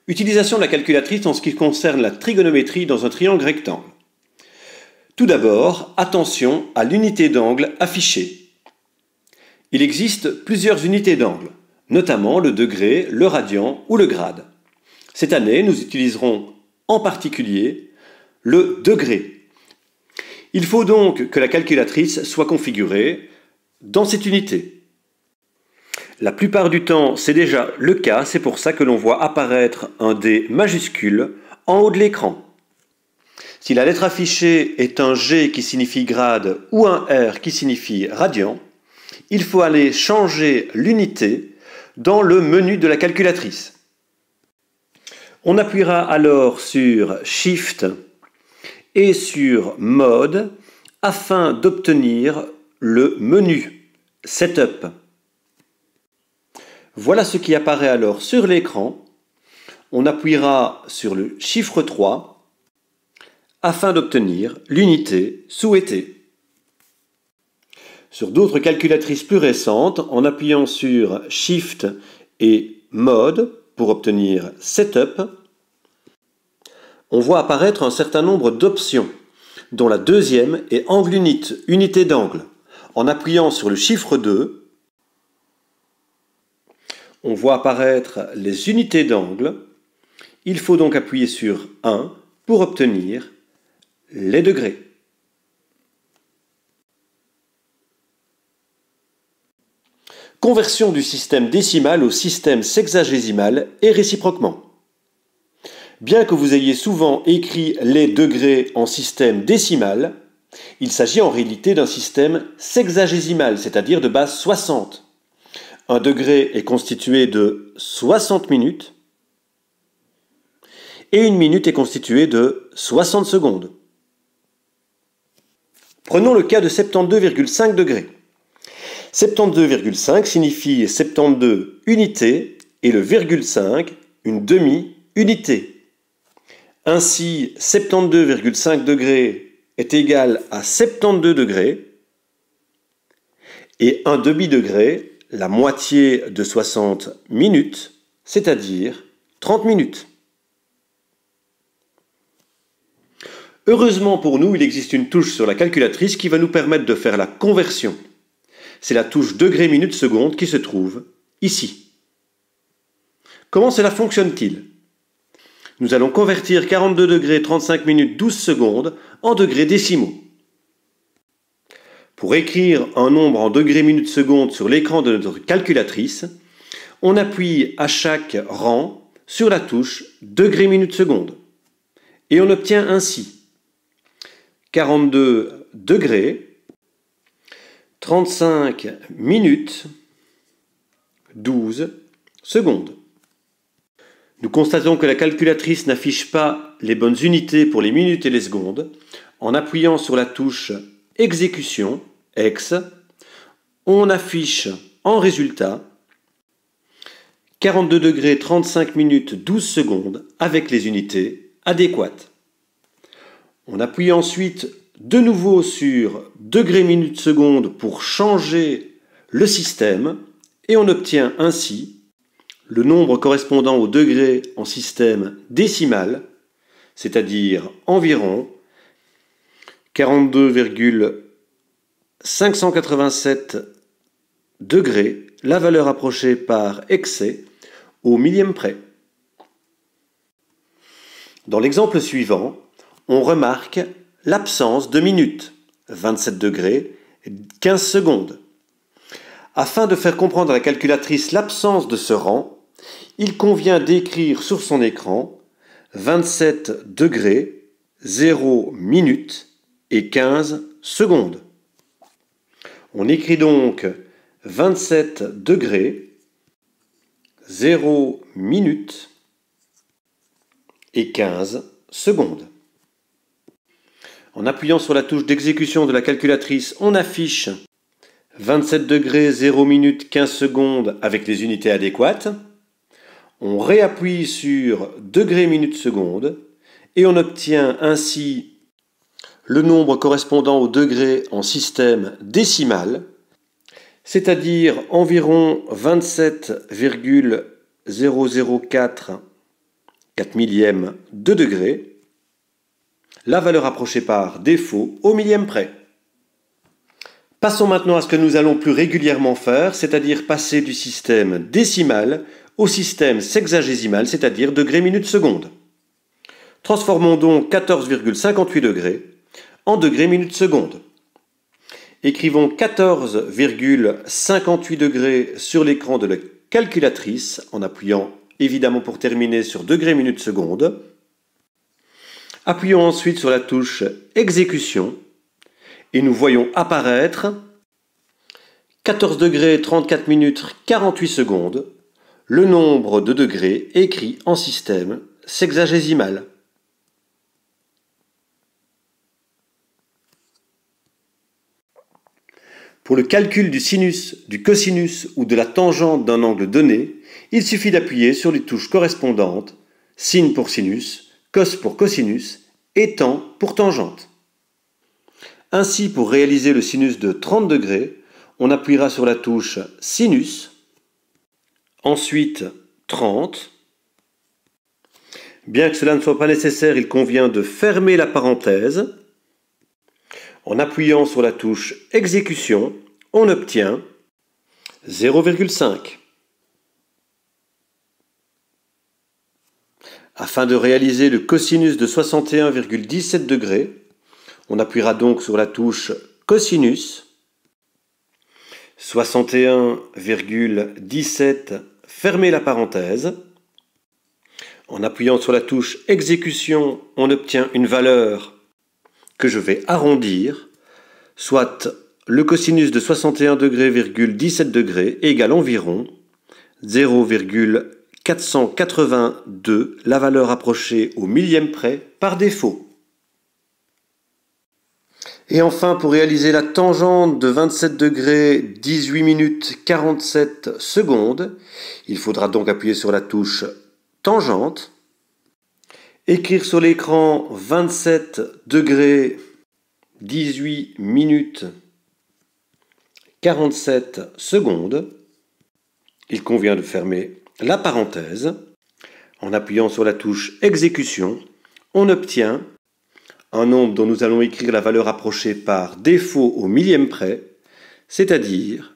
Utilisation de la calculatrice en ce qui concerne la trigonométrie dans un triangle rectangle. Tout d'abord, attention à l'unité d'angle affichée. Il existe plusieurs unités d'angle, notamment le degré, le radian ou le grade. Cette année, nous utiliserons en particulier le degré. Il faut donc que la calculatrice soit configurée dans cette unité. La plupart du temps, c'est déjà le cas, c'est pour ça que l'on voit apparaître un D majuscule en haut de l'écran. Si la lettre affichée est un G qui signifie grade ou un R qui signifie radian, il faut aller changer l'unité dans le menu de la calculatrice. On appuiera alors sur Shift et sur Mode afin d'obtenir le menu Setup. Voilà ce qui apparaît alors sur l'écran. On appuiera sur le chiffre 3 afin d'obtenir l'unité souhaitée. Sur d'autres calculatrices plus récentes, en appuyant sur Shift et Mode pour obtenir Setup, on voit apparaître un certain nombre d'options, dont la deuxième est Angle Unit, unité d'angle. En appuyant sur le chiffre 2, on voit apparaître les unités d'angle. Il faut donc appuyer sur 1 pour obtenir les degrés. Conversion du système décimal au système sexagésimal et réciproquement. Bien que vous ayez souvent écrit les degrés en système décimal, il s'agit en réalité d'un système sexagésimal, c'est-à-dire de base 60. Un degré est constitué de 60 minutes et une minute est constituée de 60 secondes. Prenons le cas de 72,5 degrés. 72,5 signifie 72 unités et le virgule 5 une demi-unité. Ainsi, 72,5 degrés est égal à 72 degrés et un demi-degré la moitié de 60 minutes, c'est-à-dire 30 minutes. Heureusement pour nous, il existe une touche sur la calculatrice qui va nous permettre de faire la conversion. C'est la touche degré minute seconde qui se trouve ici. Comment cela fonctionne-t-il? Nous allons convertir 42 degrés 35 minutes 12 secondes en degrés décimaux. Pour écrire un nombre en degrés minutes secondes sur l'écran de notre calculatrice, on appuie à chaque rang sur la touche degrés minutes secondes. Et on obtient ainsi 42 degrés, 35 minutes, 12 secondes. Nous constatons que la calculatrice n'affiche pas les bonnes unités pour les minutes et les secondes. En appuyant sur la touche Exécution, X, on affiche en résultat 42 degrés 35 minutes 12 secondes avec les unités adéquates. On appuie ensuite de nouveau sur degrés minutes secondes pour changer le système et on obtient ainsi le nombre correspondant au degré en système décimal, c'est-à-dire environ 42,587 degrés, la valeur approchée par excès au millième près. Dans l'exemple suivant, on remarque l'absence de minutes, 27 degrés, 15 secondes. Afin de faire comprendre à la calculatrice l'absence de ce rang, il convient d'écrire sur son écran 27 degrés, 0 minutes et 15 secondes. On écrit donc 27 degrés, 0 minutes et 15 secondes. En appuyant sur la touche d'exécution de la calculatrice, on affiche 27 degrés, 0 minutes, 15 secondes avec les unités adéquates. On réappuie sur degrés, minutes, secondes et on obtient ainsi le nombre correspondant au degré en système décimal, c'est-à-dire environ 27,004 4 millièmes de degré, la valeur approchée par défaut au millième près. Passons maintenant à ce que nous allons plus régulièrement faire, c'est-à-dire passer du système décimal au système sexagésimal, c'est-à-dire degrés minutes secondes. Transformons donc 14,58 degrés en degrés minutes secondes. Écrivons 14,58 degrés sur l'écran de la calculatrice en appuyant évidemment pour terminer sur degrés minutes secondes. Appuyons ensuite sur la touche exécution et nous voyons apparaître 14 degrés 34 minutes 48 secondes, le nombre de degrés écrit en système sexagésimal. Pour le calcul du sinus, du cosinus ou de la tangente d'un angle donné, il suffit d'appuyer sur les touches correspondantes, sin pour sinus, cos pour cosinus et tan pour tangente. Ainsi, pour réaliser le sinus de 30 degrés, on appuiera sur la touche sinus, ensuite 30. Bien que cela ne soit pas nécessaire, il convient de fermer la parenthèse. En appuyant sur la touche exécution, on obtient 0,5. Afin de réaliser le cosinus de 61,17 degrés, on appuiera donc sur la touche cosinus, 61,17, fermez la parenthèse. En appuyant sur la touche exécution, on obtient une valeur que je vais arrondir, soit le cosinus de 61 degrés,17 degrés égale environ 0,482, la valeur approchée au millième près par défaut. Et enfin, pour réaliser la tangente de 27 degrés 18 minutes 47 secondes, il faudra donc appuyer sur la touche tangente, écrire sur l'écran 27 degrés 18 minutes 47 secondes. Il convient de fermer la parenthèse. En appuyant sur la touche exécution, on obtient un nombre dont nous allons écrire la valeur approchée par défaut au millième près, c'est-à-dire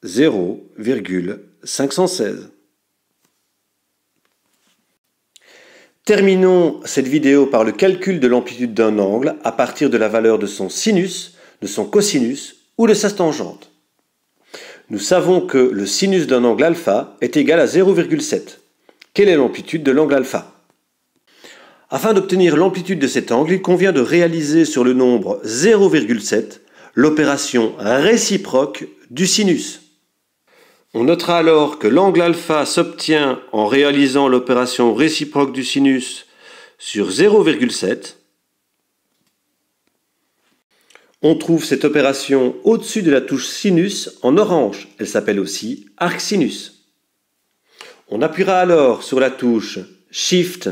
0,516. Terminons cette vidéo par le calcul de l'amplitude d'un angle à partir de la valeur de son sinus, de son cosinus ou de sa tangente. Nous savons que le sinus d'un angle alpha est égal à 0,7. Quelle est l'amplitude de l'angle alpha? Afin d'obtenir l'amplitude de cet angle, il convient de réaliser sur le nombre 0,7 l'opération réciproque du sinus. On notera alors que l'angle alpha s'obtient en réalisant l'opération réciproque du sinus sur 0,7. On trouve cette opération au-dessus de la touche sinus en orange. Elle s'appelle aussi arc sinus. On appuiera alors sur la touche Shift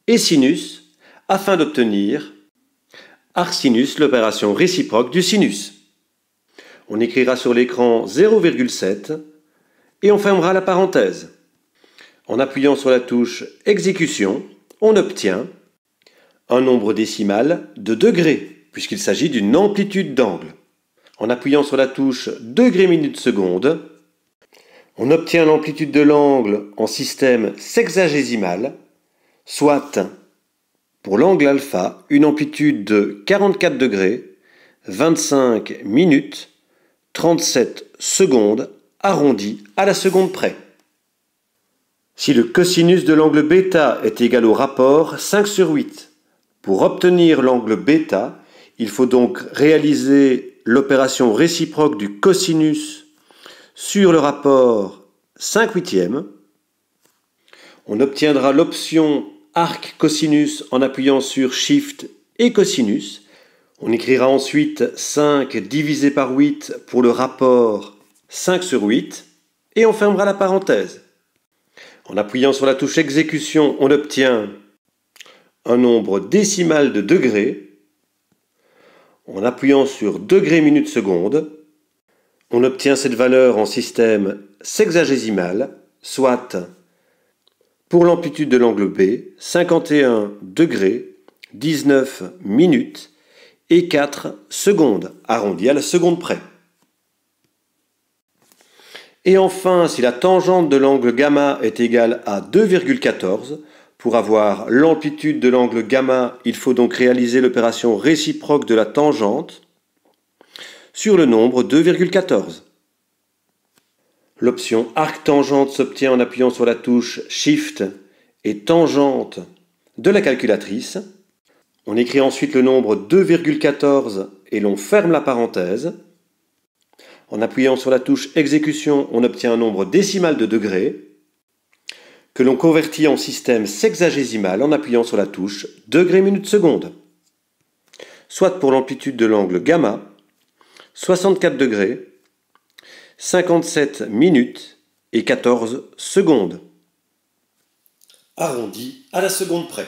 et sinus afin d'obtenir arc sinus, l'opération réciproque du sinus. On écrira sur l'écran 0,7 et on fermera la parenthèse. En appuyant sur la touche exécution, on obtient un nombre décimal de degrés, puisqu'il s'agit d'une amplitude d'angle. En appuyant sur la touche degrés minutes secondes, on obtient l'amplitude de l'angle en système sexagésimal, soit, pour l'angle alpha, une amplitude de 44 degrés, 25 minutes, 37 secondes, arrondi à la seconde près. Si le cosinus de l'angle bêta est égal au rapport 5 sur 8, pour obtenir l'angle bêta, il faut donc réaliser l'opération réciproque du cosinus sur le rapport 5/8. On obtiendra l'option arc cosinus en appuyant sur Shift et cosinus. On écrira ensuite 5 divisé par 8 pour le rapport 5 sur 8 et on fermera la parenthèse. En appuyant sur la touche exécution, on obtient un nombre décimal de degrés. En appuyant sur degrés minutes secondes, on obtient cette valeur en système sexagésimal, soit Pour l'amplitude de l'angle B, 51 degrés, 19 minutes et 4 secondes, arrondi à la seconde près. Et enfin, si la tangente de l'angle gamma est égale à 2,14, pour avoir l'amplitude de l'angle gamma, il faut donc réaliser l'opération réciproque de la tangente sur le nombre 2,14. L'option arc-tangente s'obtient en appuyant sur la touche Shift et tangente de la calculatrice. On écrit ensuite le nombre 2,14 et l'on ferme la parenthèse. En appuyant sur la touche exécution, on obtient un nombre décimal de degrés que l'on convertit en système sexagésimal en appuyant sur la touche degrés minutes secondes. Soit pour l'amplitude de l'angle gamma, 64 degrés, 57 minutes et 14 secondes. Arrondi à la seconde près.